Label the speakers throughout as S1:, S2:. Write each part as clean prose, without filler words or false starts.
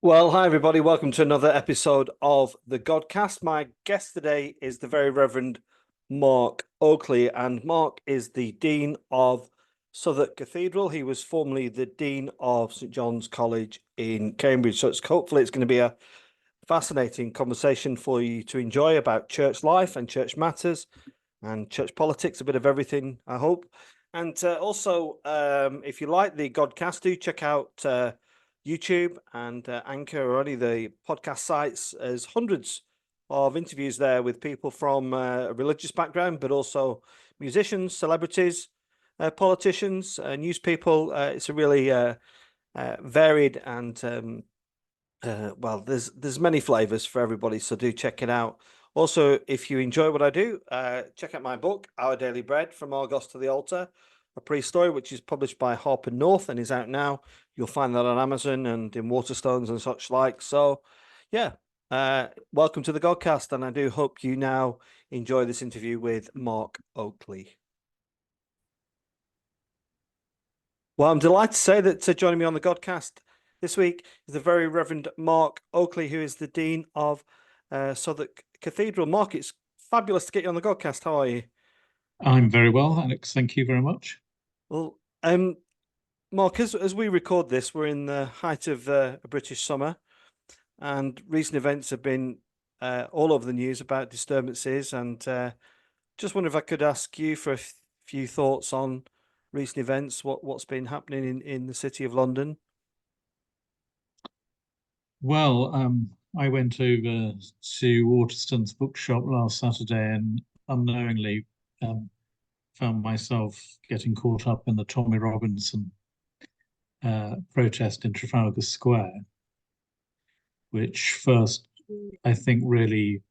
S1: Well, hi everybody. Welcome to another episode of the Godcast. My guest today is the very Reverend Mark Oakley, and Mark is the Dean of Southwark Cathedral. He was formerly the Dean of St John's College in Cambridge. So hopefully it's going to be a fascinating conversation for you to enjoy about church life and church matters and church politics, a bit of everything, I hope. And also, if you like the Godcast, do check out YouTube and Anchor or any of the podcast sites. There's hundreds of interviews there with people from a religious background, but also musicians, celebrities, politicians, news people. It's a really varied and well, there's many flavors for everybody, so do check it out. Also, if you enjoy what I do, check out my book, Our Daily Bread, From Argos to the Altar, a priest story, which is published by Harper North and is out now. You'll find that on Amazon and in Waterstones and such like. So, yeah, welcome to the Godcast, and I do hope you now enjoy this interview with Mark Oakley. Well, I'm delighted to say that joining me on the Godcast this week is the very Reverend Mark Oakley, who is the Dean of Southwark Cathedral. Mark, it's fabulous to get you on the Godcast. How are you?
S2: I'm very well, Alex. Thank you very much.
S1: Well, Mark, as we record this, we're in the height of a British summer, and recent events have been all over the news about disturbances. And just wonder if I could ask you for a few thoughts on recent events, what's been happening in the City of London.
S2: Well, I went over to Waterstone's bookshop last Saturday and unknowingly found myself getting caught up in the Tommy Robinson protest in Trafalgar Square, which first, I think, really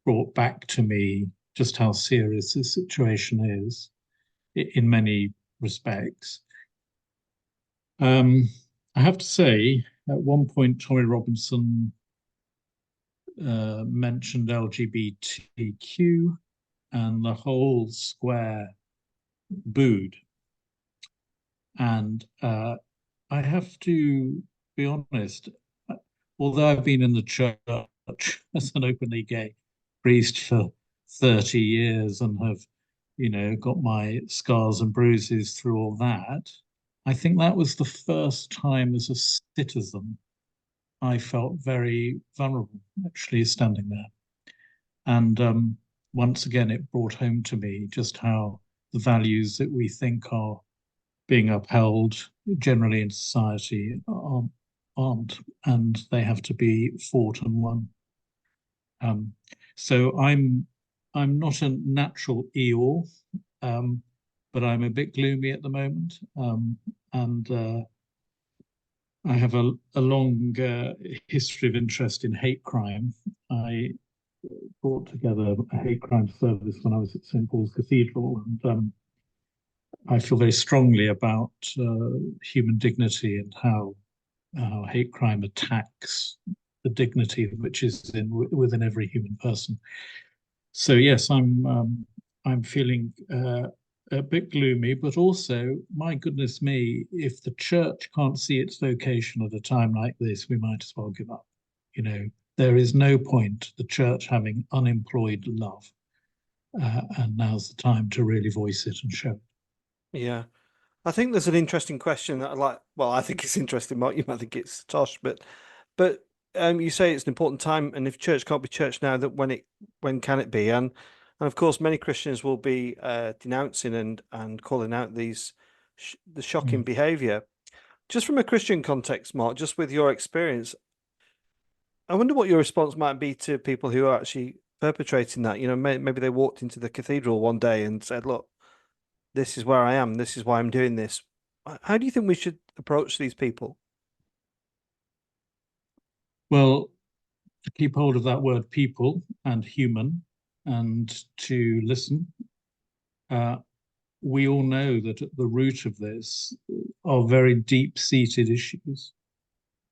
S2: brought back to me just how serious the situation is in many respects. I have to say, at one point, Tommy Robinson mentioned LGBTQ, and the whole square booed. And I have to be honest, although I've been in the church as an openly gay priest for 30 years and have, got my scars and bruises through all that, I think that was the first time as a citizen I felt very vulnerable actually standing there. And once again, it brought home to me just how the values that we think are being upheld generally in society aren't, and they have to be fought and won. So I'm not a natural Eeyore, but I'm a bit gloomy at the moment, and I have a long history of interest in hate crime. I brought together a hate crime service when I was at St Paul's Cathedral, and I feel very strongly about human dignity and how hate crime attacks the dignity which is within every human person. So yes, I'm feeling a bit gloomy, but also, my goodness me, if the church can't see its vocation at a time like this, we might as well give up. There is no point the church having unemployed love, and now's the time to really voice it and show it.
S1: Yeah, I think there's an interesting question that I like. Well, I think it's interesting, Mark. You might think it's tosh, but you say it's an important time, and if church can't be church now, that when can it be? And of course, many Christians will be denouncing and calling out the shocking behaviour. Just from a Christian context, Mark, just with your experience, I wonder what your response might be to people who are actually perpetrating that. Maybe they walked into the cathedral one day and said, "Look, this is where I am. This is why I'm doing this." How do you think we should approach these people?
S2: Well, to keep hold of that word people and human and to listen, we all know that at the root of this are very deep-seated issues,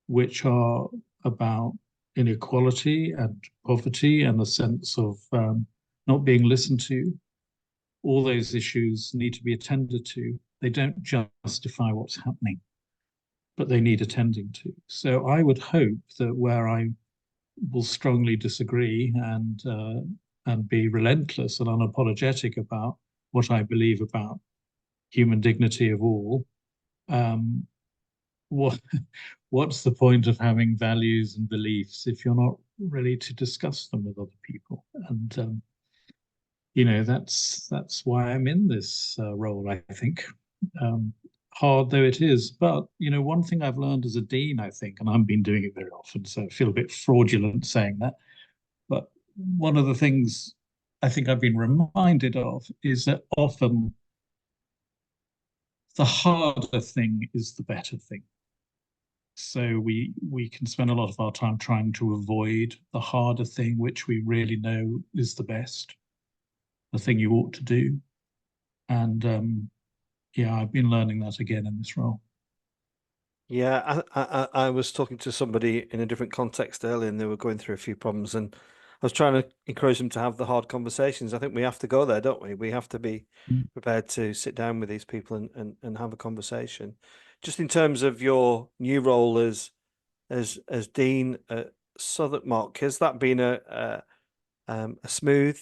S2: which are about inequality and poverty and a sense of not being listened to. All those issues need to be attended to. They don't justify what's happening. but they need attending to. So I would hope that where I will strongly disagree and be relentless and unapologetic about what I believe about human dignity of all, um, what what's the point of having values and beliefs if you're not ready to discuss them with other people? And that's why I'm in this role, I think. Hard though it is, but one thing I've learned as a dean, I think, and I've been doing it very often, so I feel a bit fraudulent saying that, but one of the things I think I've been reminded of is that often the harder thing is the better thing. So we can spend a lot of our time trying to avoid the harder thing, which we really know is the best, the thing you ought to do. And yeah, I've been learning that again in this role.
S1: Yeah, I was talking to somebody in a different context earlier, and they were going through a few problems, and I was trying to encourage them to have the hard conversations. I think we have to go there, don't we? We have to be
S2: Mm.
S1: prepared to sit down with these people and have a conversation. Just in terms of your new role as dean at Southwark, Mark, has that been a smooth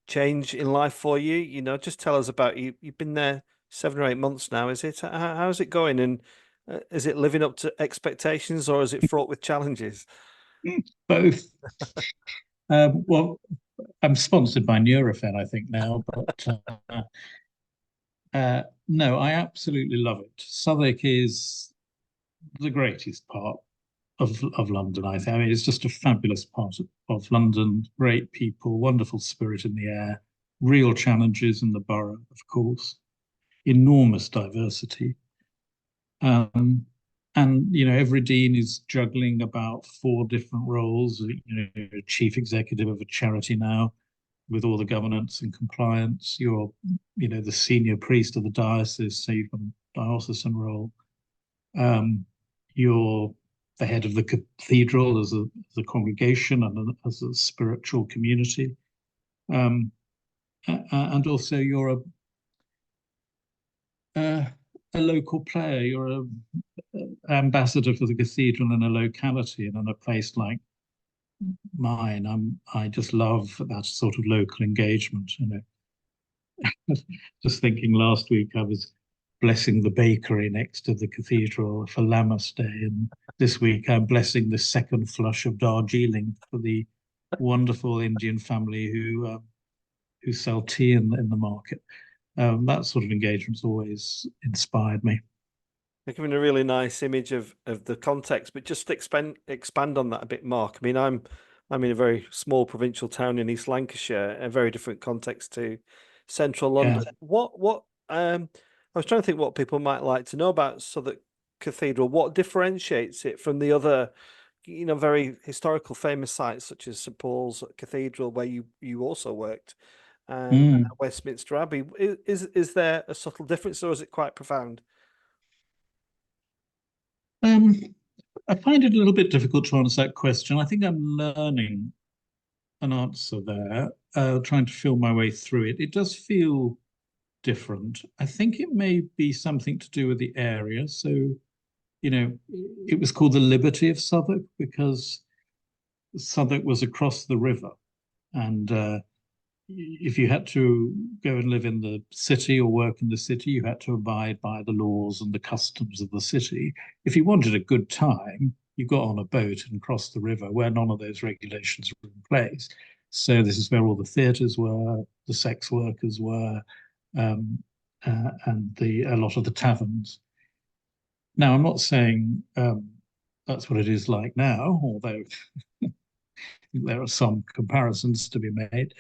S1: change in life for you? Just tell us about you. You've been there 7 or 8 months now, is it? How's it going? And is it living up to expectations, or is it fraught with challenges?
S2: Both. Well, I'm sponsored by Nurofen, I think now, but no, I absolutely love it. Southwark is the greatest part of London, I think. I mean, it's just a fabulous part of London, great people, wonderful spirit in the air, real challenges in the borough, of course, enormous diversity. And every dean is juggling about 4 different roles. Chief executive of a charity now, with all the governance and compliance. You're, the senior priest of the diocese, so you've got a diocesan role. You're the head of the cathedral as a congregation and as a spiritual community. And also you're a local player. You're an ambassador for the cathedral in a locality and in a place like mine. I just love that sort of local engagement. Just thinking last week I was blessing the bakery next to the cathedral for Lammas Day, and this week I'm blessing the second flush of Darjeeling for the wonderful Indian family who sell tea in the market. That sort of engagement's always inspired me.
S1: You're giving a really nice image of the context, but just expand on that a bit, Mark. I mean, I'm in a very small provincial town in East Lancashire, a very different context to central London.
S2: Yeah.
S1: What I was trying to think what people might like to know about Southwark Cathedral. What differentiates it from the other, very historical famous sites such as St Paul's Cathedral, where you also worked, and
S2: Mm.
S1: Westminster Abbey? Is there a subtle difference, or is it quite profound?
S2: I find it a little bit difficult to answer that question. I think I'm learning an answer there, trying to feel my way through it. It does feel different. I think it may be something to do with the area. So, it was called the Liberty of Southwark because Southwark was across the river. And if you had to go and live in the city or work in the city, you had to abide by the laws and the customs of the city. If you wanted a good time, you got on a boat and crossed the river where none of those regulations were in place. So this is where all the theatres were, the sex workers were, and a lot of the taverns. Now, I'm not saying that's what it is like now, although there are some comparisons to be made.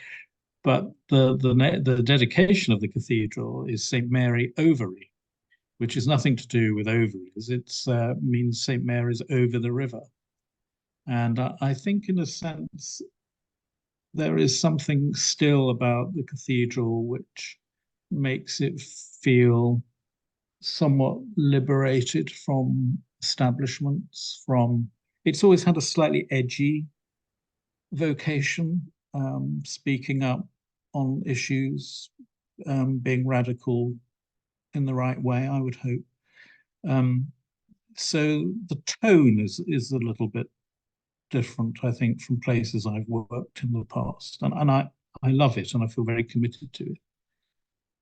S2: But the dedication of the cathedral is St Mary Overy, which is nothing to do with ovaries. It means St Mary's over the river. And I think, in a sense, there is something still about the cathedral which makes it feel somewhat liberated from establishments. It's always had a slightly edgy vocation, speaking up on issues, being radical in the right way, I would hope. so the tone is a little bit different, I think, from places I've worked in the past, and I love it, and I feel very committed to it.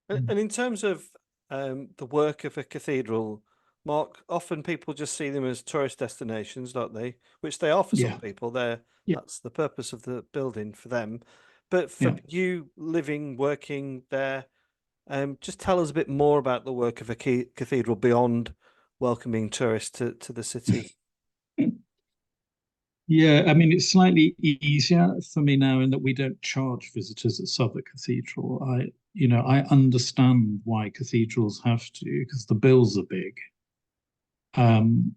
S1: And in terms of the work of a cathedral, Mark, often people just see them as tourist destinations, don't they? Which they are for some
S2: Yeah,
S1: people.
S2: yeah,
S1: That's the purpose of the building for them. But for
S2: yeah.
S1: you living, working there, just tell us a bit more about the work of a cathedral beyond welcoming tourists to the city.
S2: Yeah, I mean, it's slightly easier for me now in that we don't charge visitors at Southwark Cathedral. I understand why cathedrals have to, because the bills are big. Um,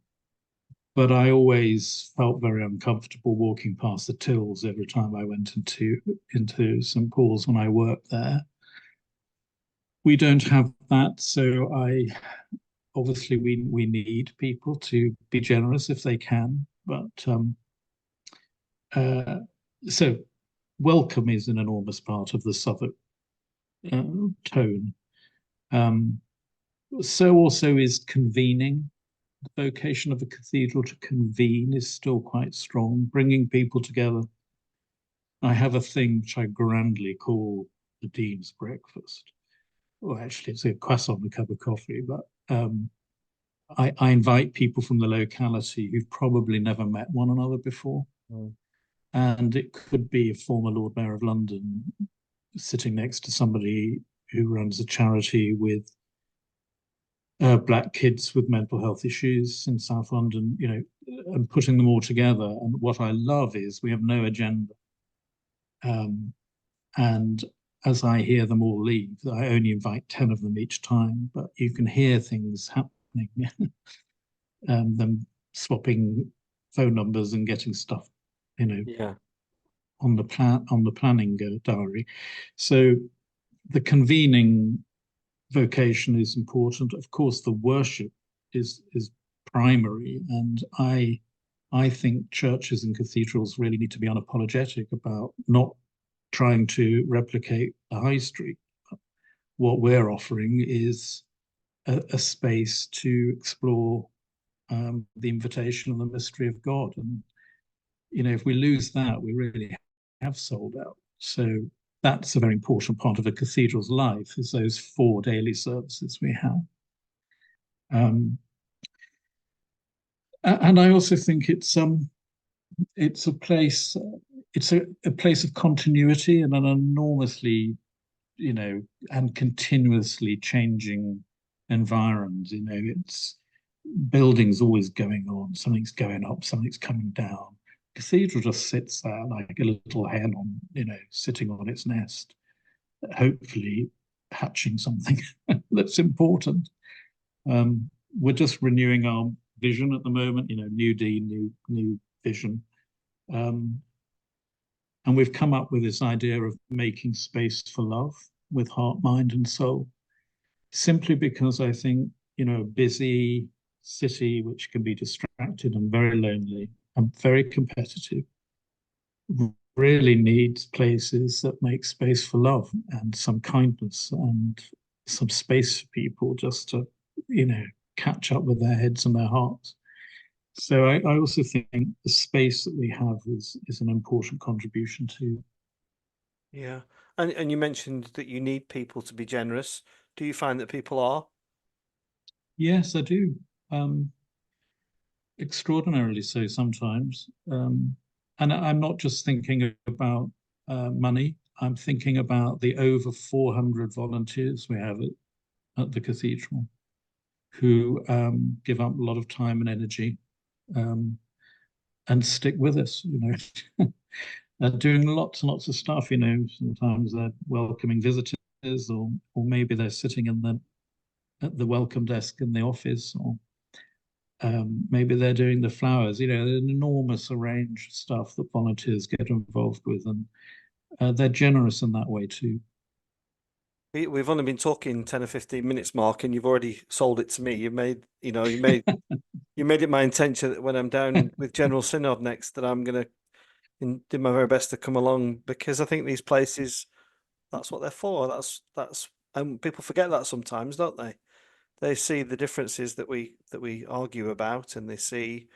S2: but I always felt very uncomfortable walking past the tills every time I went into St Paul's when I worked there. We don't have that, so obviously we need people to be generous if they can, but uh, so welcome is an enormous part of the Southwark tone. Um, so also is convening. The vocation of a cathedral to convene is still quite strong, bringing people together. I have a thing which I grandly call the Dean's breakfast. Well, actually, it's a croissant and a cup of coffee, but I invite people from the locality who've probably never met one another before.
S1: Mm.
S2: And it could be a former Lord Mayor of London sitting next to somebody who runs a charity with black kids with mental health issues in South London, and putting them all together. And what I love is we have no agenda. And as I hear them all leave, I only invite 10 of them each time, but you can hear things happening, them swapping phone numbers and getting stuff,
S1: Yeah.
S2: on the planning diary. So the convening vocation is important. Of course, the worship is primary, and I think churches and cathedrals really need to be unapologetic about not trying to replicate the high street. What we're offering is a space to explore the invitation and the mystery of God. And if we lose that, we really have sold out. So that's a very important part of a cathedral's life, is those 4 daily services we have. And I also think it's a place, a place of continuity and an enormously, and continuously changing environment. It's buildings always going on, something's going up, something's coming down. Cathedral just sits there like a little hen sitting on its nest, hopefully hatching something that's important. We're just renewing our vision at the moment, new dean, new vision. And we've come up with this idea of making space for love with heart, mind, and soul, simply because I think, a busy city, which can be distracted and very lonely and very competitive, really needs places that make space for love and some kindness and some space for people just to, catch up with their heads and their hearts. So I also think the space that we have is an important contribution to.
S1: Yeah. And you mentioned that you need people to be generous. Do you find that people are?
S2: Yes, I do. Extraordinarily so sometimes. And I'm not just thinking about money. I'm thinking about the over 400 volunteers we have at the cathedral who give up a lot of time and energy and stick with us. They're doing lots and lots of stuff. Sometimes they're welcoming visitors, or maybe they're sitting at the welcome desk in the office, or maybe they're doing the flowers. There's an enormous range of stuff that volunteers get involved with, and they're generous in that way too.
S1: We've only been talking 10 or 15 minutes, Mark, and you've already sold it to me. You made it my intention that when I'm down with General Synod next, that I'm going to do my very best to come along, because I think these places, that's what they're for. That's and people forget that sometimes, don't they? they see the differences that we argue about, and they see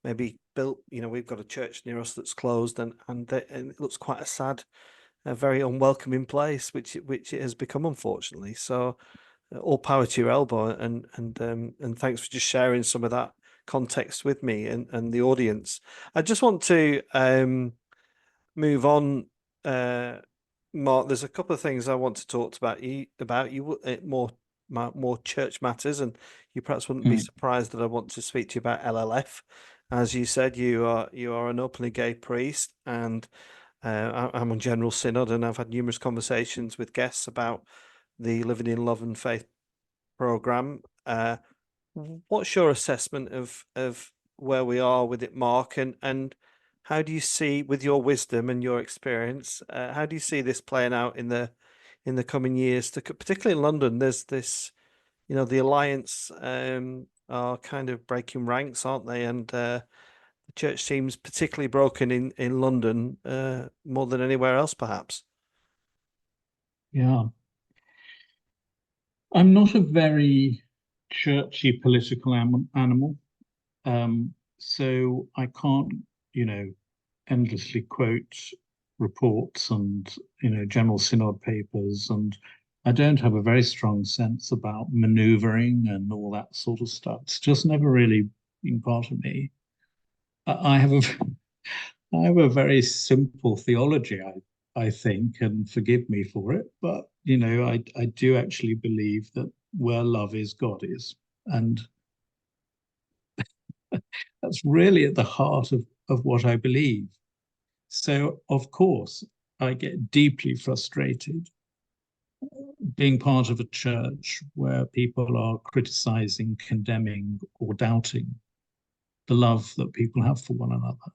S1: maybe built, we've got a church near us that's closed, and it looks quite a sad, a very unwelcoming place, which it has become, unfortunately. So all power to your elbow, and thanks for just sharing some of that context with me and the audience. I just want to move on, Mark. There's a couple of things I want to talk about you more church matters, and you perhaps wouldn't be surprised that I want to speak to you about LLF. As you said, you are an openly gay priest, and I'm on General Synod, and I've had numerous conversations with guests about the Living in Love and Faith program. What's your assessment of where we are with it, Mark, and how do you see, with your wisdom and your experience, how do you see this playing out in the coming years, particularly in London? There's this, the Alliance are kind of breaking ranks, aren't they? And the church seems particularly broken in London, more than anywhere else, perhaps.
S2: Yeah. I'm not a very churchy political animal. So I can't, endlessly quote reports and, General Synod papers. And I don't have a very strong sense about maneuvering and all that sort of stuff. It's just never really been part of me. I have a very simple theology, I think, and forgive me for it, but I do actually believe that where love is, God is, and that's really at the heart of what I believe. So, of course, I get deeply frustrated being part of a church where people are criticizing, condemning, or doubting the love that people have for one another.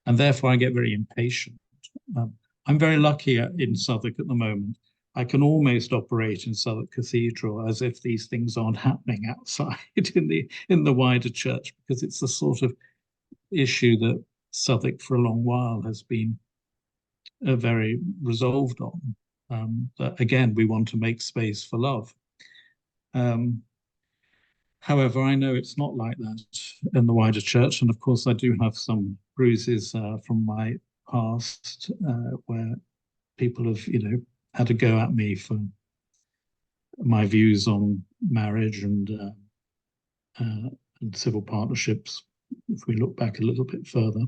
S2: And therefore, I get very impatient. I'm very lucky in Southwark at the moment. I can almost operate in Southwark Cathedral as if these things aren't happening outside in the wider church, because it's the sort of issue that Southwark for a long while has been very resolved on. That again, we want to make space for love. However, I know it's not like that in the wider church, and of course, I do have some bruises from my past where people have, had a go at me for my views on marriage and civil partnerships. If we look back a little bit further,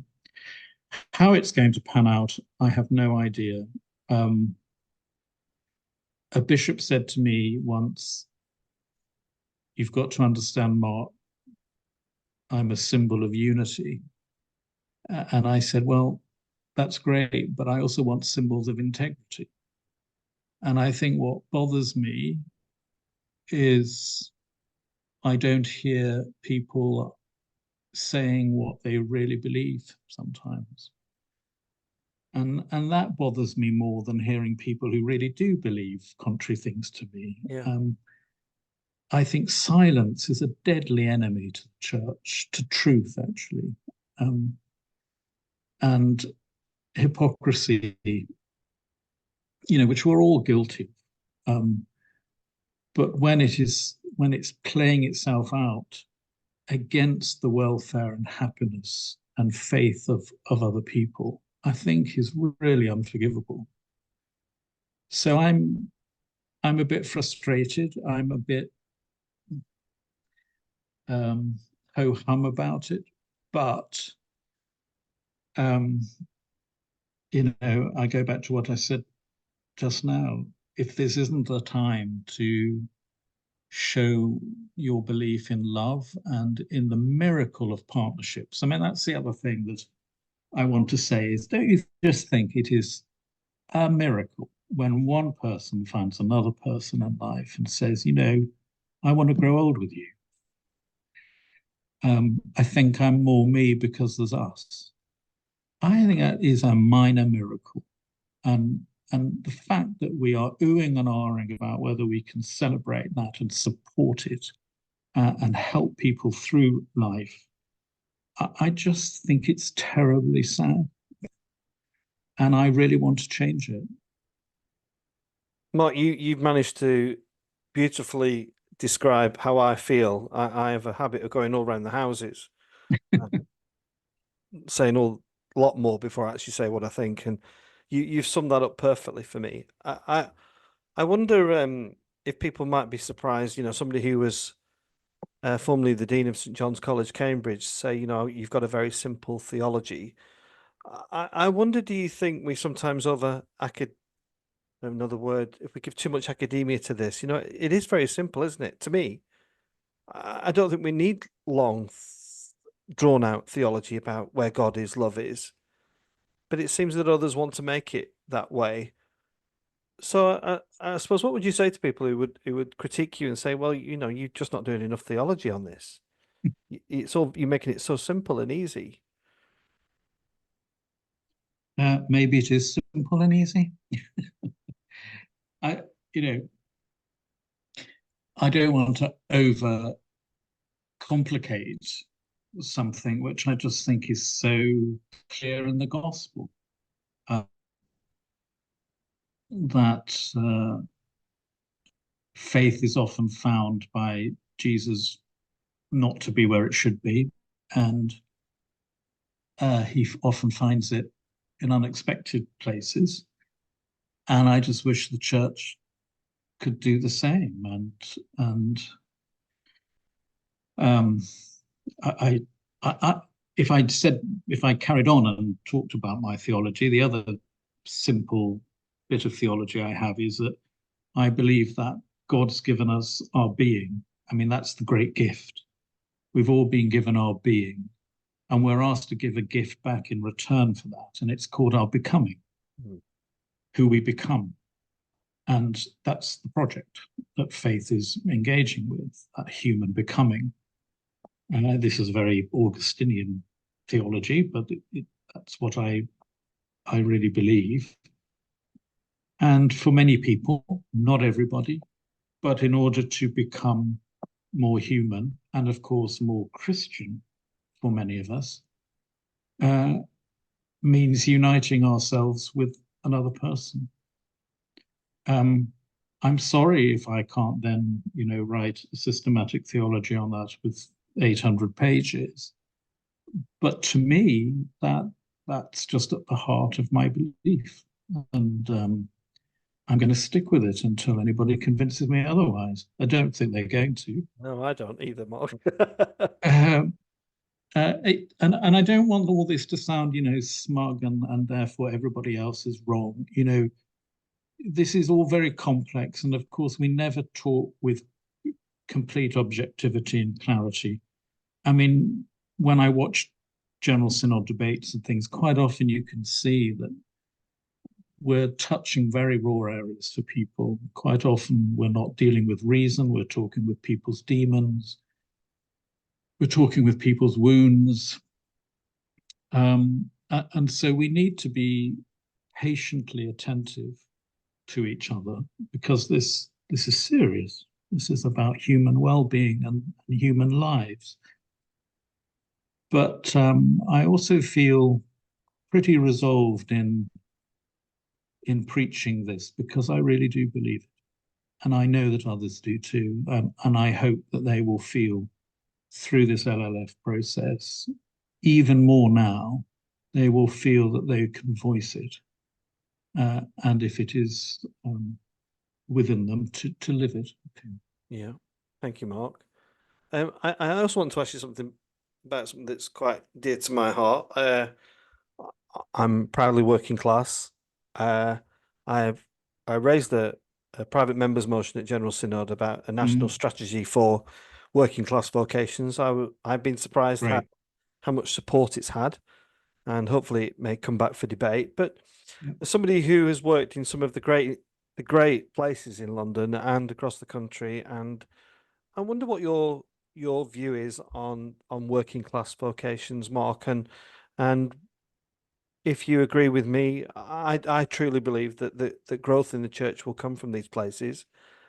S2: how it's going to pan out, I have no idea. A bishop said to me once, "You've got to understand, Mark, I'm a symbol of unity." And I said, "Well, that's great, but I also want symbols of integrity." And I think what bothers me is I don't hear people saying what they really believe sometimes. And that bothers me more than hearing people who really do believe contrary things to me.
S1: Yeah.
S2: I think silence is a deadly enemy to the church, to truth, actually. And hypocrisy, which we're all guilty of. But when it's playing itself out against the welfare and happiness and faith of other people, I think is really unforgivable. So I'm a bit frustrated. I'm a bit ho-hum about it, but I go back to what I said just now. If this isn't a time to show your belief in love and in the miracle of partnerships, I mean, that's the other thing that I want to say is, don't you just think it is a miracle when one person finds another person in life and says, I want to grow old with you. I think I'm more me because there's us. I think that is a minor miracle. And the fact that we are oohing and ahhing about whether we can celebrate that and support it and help people through life, I just think it's terribly sad. And I really want to change it.
S1: Mark, you've managed to beautifully describe how I feel, I have a habit of going all around the houses, saying a lot more before I actually say what I think. And you've summed that up perfectly for me. I wonder if people might be surprised, somebody who was formerly the Dean of St John's College, Cambridge, say, you've got a very simple theology. I wonder, do you think we sometimes another word, if we give too much academia to this, it is very simple, isn't it? To me, I don't think we need long, drawn out theology about where God is, love is, but it seems that others want to make it that way. So I suppose, what would you say to people who would critique you and say, well, you're just not doing enough theology on this. You're making it so simple and easy.
S2: Maybe it is simple and easy. I, you know, I don't want to over complicate something which I just think is so clear in the gospel, that faith is often found by Jesus not to be where it should be, and he often finds it in unexpected places. And I just wish the church could do the same. And if I carried on and talked about my theology, the other simple bit of theology I have is that I believe that God's given us our being. I mean, that's the great gift. We've all been given our being, and we're asked to give a gift back in return for that. And it's called our becoming, who we become. And that's the project that faith is engaging with, that human becoming. This is a very Augustinian theology, but that's what I really believe. And for many people, not everybody, but in order to become more human and, of course, more Christian for many of us, means uniting ourselves with another person. I'm sorry if I can't then, write a systematic theology on that with 800 pages. But to me, that's just at the heart of my belief. And I'm going to stick with it until anybody convinces me otherwise. I don't think they're going to.
S1: No, I don't either, Mark.
S2: And I don't want all this to sound, smug and therefore everybody else is wrong. This is all very complex. And of course, we never talk with complete objectivity and clarity. I mean, when I watch General Synod debates and things, quite often you can see that we're touching very raw areas for people. Quite often we're not dealing with reason, we're talking with people's demons, we're talking with people's wounds. And so we need to be patiently attentive to each other, because this is serious. This is about human well-being and human lives. But I also feel pretty resolved in preaching this, because I really do believe it. And I know that others do too. And I hope that they will feel through this LLF process, even more now, they will feel that they can voice it. And if it is within them, to live it. Okay.
S1: Yeah. Thank you, Mark. I also want to ask you something about something that's quite dear to my heart. I'm proudly working class. I raised a private members motion at General Synod about a national strategy for working class vocations. I've been surprised how much support it's had, and hopefully it may come back for debate. But as somebody who has worked in some of the great places in London and across the country, and I wonder what your view is on working class vocations, Mark, and if you agree with me, I truly believe that the growth in the church will come from these places.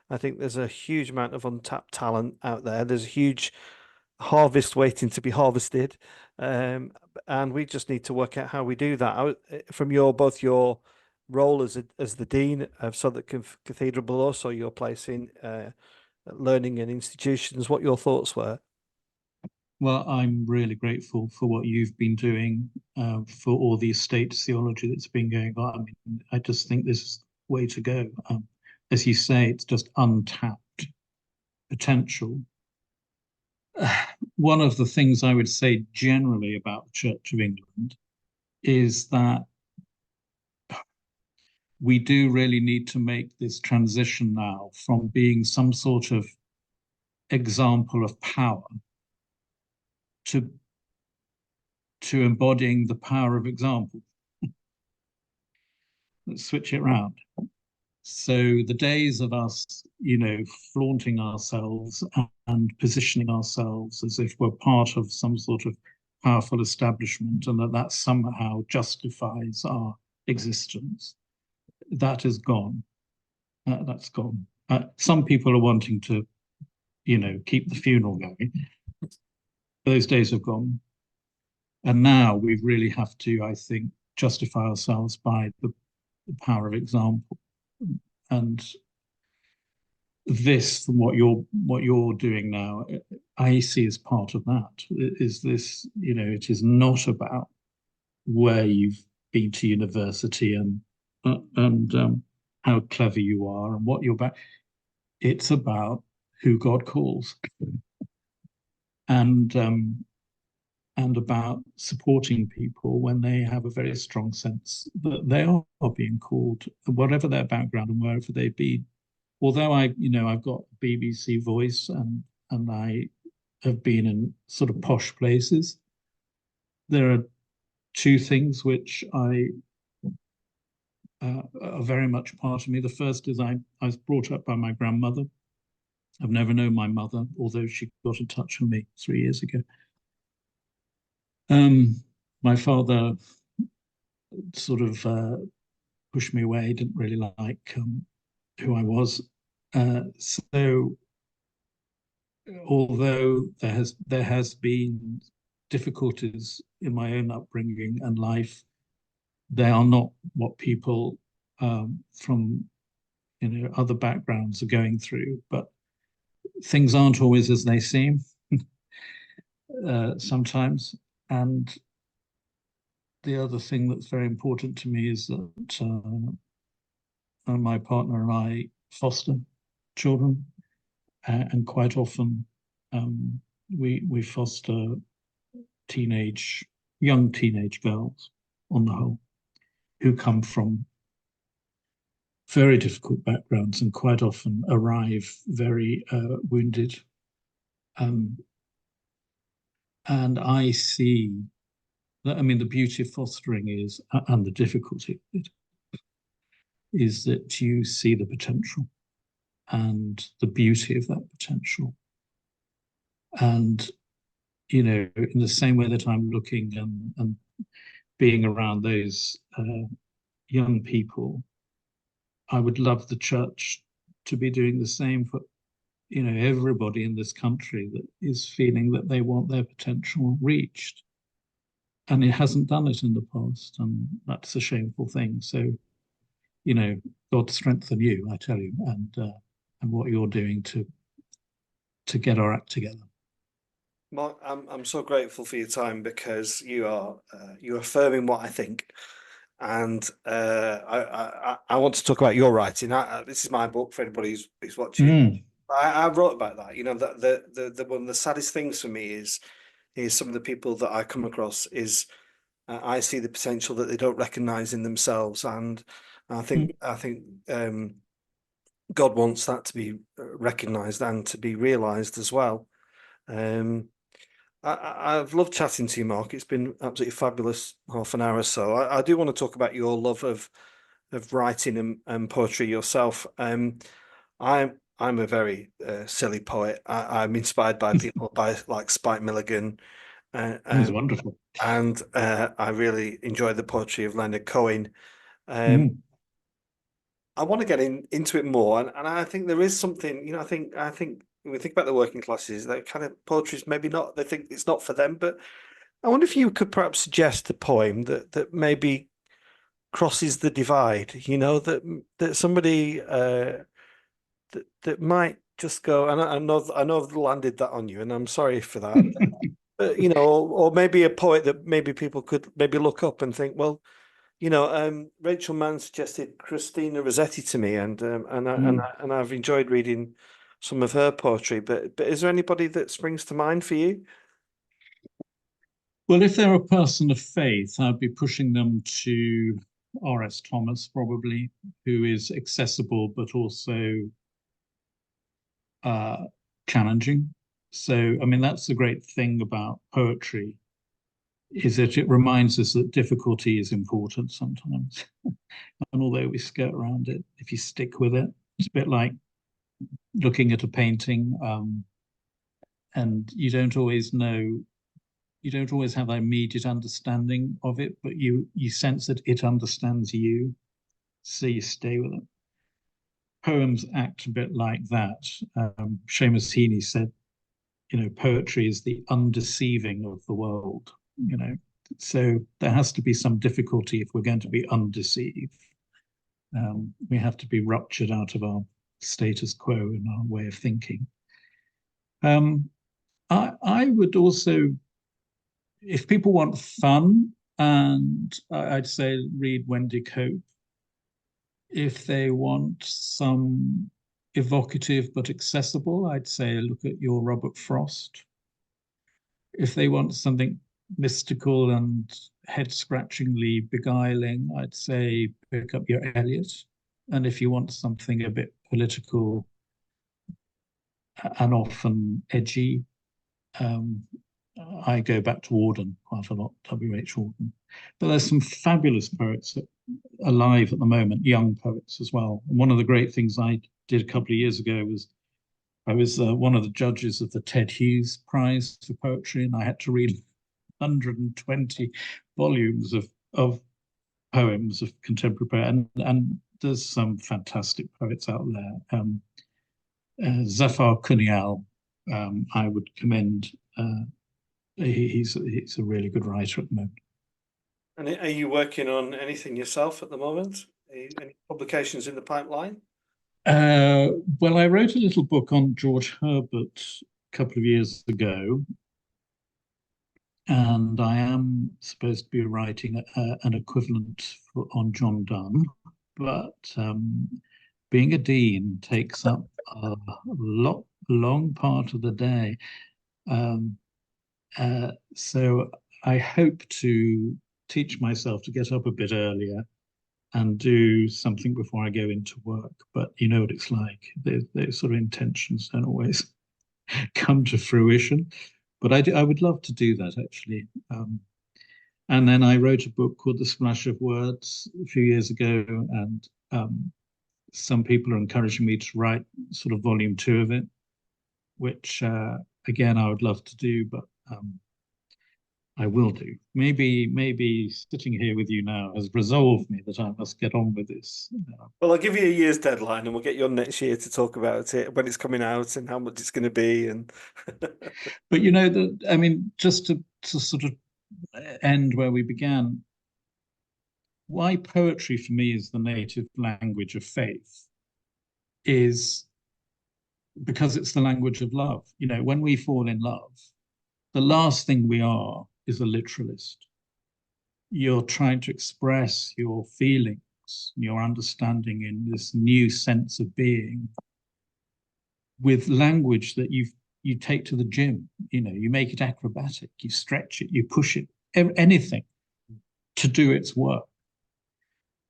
S1: I think there's a huge amount of untapped talent out there. There's a huge harvest waiting to be harvested, and we just need to work out how we do that. From both your role as the dean of Southwark Cathedral, but also your place in learning and institutions, what your thoughts were.
S2: Well, I'm really grateful for what you've been doing, for all the estate theology that's been going on. I mean, I just think this is the way to go. As you say, it's just untapped potential. One of the things I would say generally about the Church of England is that we do really need to make this transition now from being some sort of example of power to embodying the power of example. Let's switch it around. So the days of us, flaunting ourselves and positioning ourselves as if we're part of some sort of powerful establishment and that somehow justifies our existence, that is gone. That's gone. Some people are wanting to, keep the funeral going. Those days have gone. And now we really have to, I think, justify ourselves by the power of example. And this, from what you're doing now, I see as part of that. Is this, it is not about where you've been to university and how clever you are and what you're about. It's about who God calls, and about supporting people when they have a very strong sense that they are being called, whatever their background and wherever they be. Although I've got BBC Voice and I have been in sort of posh places, there are two things which are very much part of me. The first is I was brought up by my grandmother. I've never known my mother, although she got in touch with me 3 years ago. My father sort of pushed me away, didn't really like who I was. So although there has been difficulties in my own upbringing and life, they are not what people from other backgrounds are going through. But things aren't always as they seem sometimes. And the other thing that's very important to me is that my partner and I foster children, and quite often we foster young teenage girls on the whole, who come from very difficult backgrounds and quite often arrive very wounded. And I see that, the beauty of fostering is, and the difficulty of it, is that you see the potential and the beauty of that potential. And, in the same way that I'm looking and being around those young people, I would love the church to be doing the same for, everybody in this country that is feeling that they want their potential reached. And it hasn't done it in the past, and that's a shameful thing. So, God strengthen you, I tell you, and what you're doing to get our act together.
S1: Mark, I'm so grateful for your time, because you're affirming what I think, and I want to talk about your writing. This is my book for anybody who's watching. I wrote about that. That the one of the saddest things for me is some of the people that I come across is I see the potential that they don't recognize in themselves, and I think God wants that to be recognized and to be realized as well. I've loved chatting to you, Mark. It's been absolutely fabulous half an hour or so. I do want to talk about your love of writing and poetry yourself. I'm a very silly poet. I'm inspired by people like Spike Milligan.
S2: He's wonderful.
S1: And I really enjoy the poetry of Leonard Cohen. I want to get into it more, and I think there is something. I think when we think about the working classes, that kind of poetry is maybe not. They think it's not for them, but I wonder if you could perhaps suggest a poem that maybe crosses the divide. That somebody that might just go, and I know I've landed that on you, and I'm sorry for that. You know, or maybe a poet that maybe people could maybe look up and think, well, you know, Rachel Mann suggested Christina Rossetti to me, and I've enjoyed reading some of her poetry. But is there anybody that springs to mind for you?
S2: Well, if they're a person of faith, I'd be pushing them to R.S. Thomas, probably, who is accessible but also challenging. So, I mean, that's the great thing about poetry, is that it reminds us that difficulty is important sometimes. And although we skirt around it, if you stick with it, it's a bit like looking at a painting, and you don't always know, you don't always have an immediate understanding of it, but you sense that it understands you, so you stay with it. Poems act a bit like that. Seamus Heaney said, you know, poetry is the undeceiving of the world, you know. So there has to be some difficulty if we're going to be undeceived. We have to be ruptured out of our status quo and our way of thinking. I would also, if people want fun, and I'd say read Wendy Cope. If they want some evocative but accessible, I'd say look at your Robert Frost. If they want something mystical and head-scratchingly beguiling, I'd say pick up your Eliot. And if you want something a bit political and often edgy, I go back to Auden quite a lot, W.H. Auden. But there's some fabulous poets alive at the moment, young poets as well. And one of the great things I did a couple of years ago was I was one of the judges of the Ted Hughes Prize for Poetry, and I had to read 120 volumes of poems of contemporary poetry, and there's some fantastic poets out there. Zafar Kunyal, I would commend. He's a really good writer at the moment.
S1: And are you working on anything yourself at the moment? Any publications in the pipeline?
S2: Well, I wrote a little book on George Herbert a couple of years ago, and I am supposed to be writing an equivalent on John Donne, but being a dean takes up a long part of the day. So I hope to teach myself to get up a bit earlier and do something before I go into work. But you know what it's like. Those sort of intentions don't always come to fruition. But I would love to do that, actually. And then I wrote a book called The Splash of Words a few years ago, and some people are encouraging me to write sort of volume 2 of it, which, again, I would love to do, but I will do. Maybe sitting here with you now has resolved me that I must get on with this.
S1: Well, I'll give you a year's deadline, and we'll get you on next year to talk about it when it's coming out and how much it's going to be. And
S2: but you know that, I mean, just to sort of end where we began, why poetry for me is the native language of faith is because it's the language of love. You know, when we fall in love, the last thing we are is a literalist. You're trying to express your feelings, your understanding in this new sense of being with language that you take to the gym. You know, you make it acrobatic, you stretch it, you push it, anything to do its work.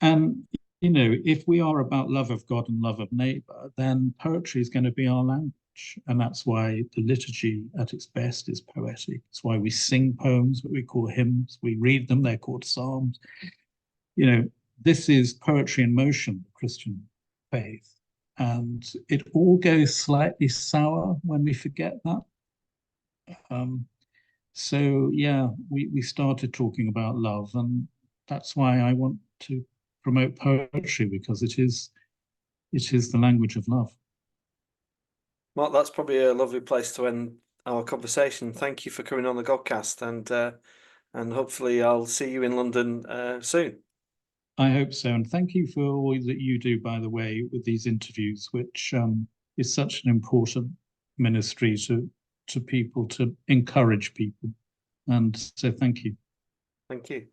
S2: And, you know, if we are about love of God and love of neighbor, then poetry is going to be our language. And that's why the liturgy at its best is poetic. It's why we sing poems, what we call hymns. We read them, they're called psalms. You know, this is poetry in motion, the Christian faith. And it all goes slightly sour when we forget that. So, yeah, we started talking about love, and that's why I want to promote poetry, because it is the language of love.
S1: Mark, that's probably a lovely place to end our conversation. Thank you for coming on the Godcast, and hopefully I'll see you in London soon.
S2: I hope so, and thank you for all that you do, by the way, with these interviews, which is such an important ministry to people, to encourage people. And so thank you.
S1: Thank you.